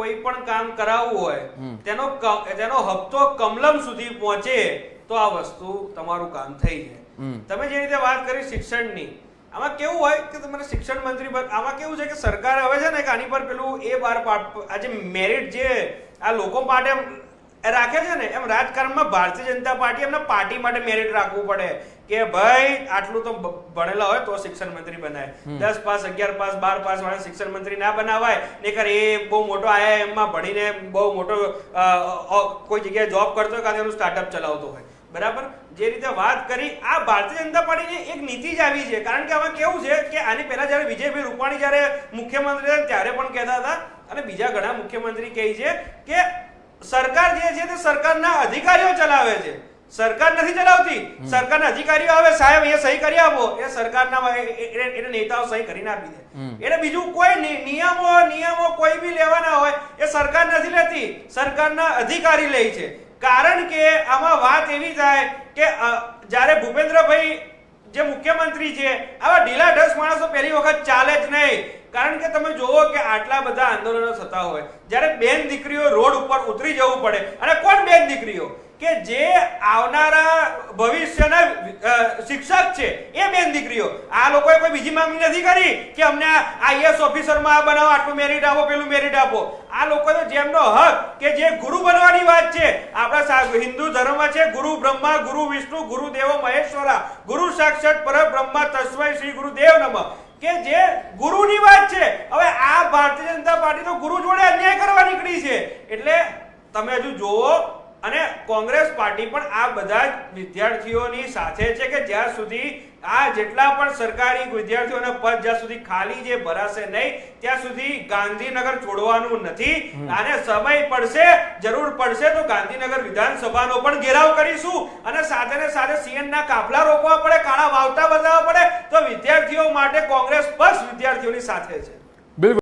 કોઈ પણ કામ કરાવવું હોય તેનો હપ્તો કમલમ સુધી પહોંચે તો આ વસ્તુ તમારું કામ થઈ જાય. તમે જે રીતે વાત કરી શિક્ષણની, આમાં કેવું હોય કે તમારે શિક્ષણ મંત્રી આમાં કેવું છે કે સરકાર હવે છે ને કે આની પર પેલું એ આજે મેરિટ જે આ લોકો માટે રાખે છે ને, એમ રાજકારણમાં ભારતીય જનતા પાર્ટી એમના પાર્ટી માટે મેરિટ રાખવું પડે કે ભાઈ આટલું તો ભણેલા હોય તો શિક્ષણ મંત્રી બનાય. 10 પાસ 11 પાસ 12 પાસ વાળા શિક્ષણ મંત્રી ના બનાવાય, નહીતર એ બહુ મોટો IIM માં ભણીને બહુ મોટો કોઈ જગ્યાએ જોબ કરતો હોય કાં એનું સ્ટાર્ટઅપ ચલાવતો હોય. બરાબર, જે રીતે વાત કરી આ ભારતીય જનતા પાર્ટીની એક નીતિ જ આવી છે. કારણ કે આમાં કેવું છે કે આની પહેલા જયારે વિજયભાઈ રૂપાણી જયારે મુખ્યમંત્રી હતા ત્યારે પણ કહેતા હતા, અને બીજા ઘણા મુખ્યમંત્રી કહે છે કે સરકાર જે છે તે સરકારના અધિકારીઓ ચલાવે છે, સરકાર નથી ચલાવતી. સરકારના અધિકારીઓ આવે, સાહેબ એ સહી કરી આપો, એ સરકારના એને નેતાઓ સહી કરીને આપી દે. એટલે બીજું કોઈ નિયમો કોઈ બી લેવાના હોય એ સરકાર નથી લેતી, સરકારના અધિકારી લે છે. કારણ કે આમાં વાત એવી થાય કે જ્યારે ભૂપેન્દ્રભાઈ જે મુખ્યમંત્રી છે, આવા ઢીલાઢસ માણસો પહેલી વખત ચાલે જ નહીં. કારણ કે તમે જોવો કે આટલા બધા આંદોલનો થતા હોય, જ્યારે બેન દીકરીઓ રોડ ઉપર ઉતરી જવું પડે, અને કોણ બેન દીકરીઓ કે જે આવનારા ભવિષ્યના શિક્ષક છે એ બેન દીકરીઓ. આ લોકોએ કોઈ બીજી માંગણી નથી કરી કે અમને IAS ઓફિસરમાં આ બનાવો, આટલું મેરિટ આપો, પેલું મેરિટ આપો. આ લોકો તો જેમનો હક કે જે ગુરુ બનવાની વાત છે, આપણા હિન્દુ ધર્મમાં છે ગુરુ બ્રહ્મા ગુરુ વિષ્ણુ ગુરુ દેવો મહેશ્વરા, ગુરુ સાક્ષાત પરબ્રહ્મા તસ્મૈ શ્રી ગુરુદેવ નમઃ, કે જે ગુરુની વાત છે. હવે આ ભારતીય જનતા પાર્ટી તો ગુરુ જોડે અન્યાય કરવા નીકળી છે. એટલે તમે હજુ જોવો, અને કોંગ્રેસ પાર્ટી પણ આ બધા જ વિદ્યાર્થીઓની સાથે છે કે જ્યાં સુધી આ જેટલા પણ સરકારી વિદ્યાર્થીઓના પદ જ્યાં સુધી ખાલી જે ભરાશે નહીં ત્યાં સુધી ગાંધીનગર છોડવાનું નથી. અને સમય પડશે, જરૂર પડશે તો ગાંધીનગર વિધાનસભાનો પણ ઘેરાવ કરીશું, અને સાથે ને સાથે CN ના કાફલા રોકવા પડે, કાળા વાવટા બતાવવા પડે, તો વિદ્યાર્થીઓ માટે કોંગ્રેસ બસ વિદ્યાર્થીઓની સાથે છે.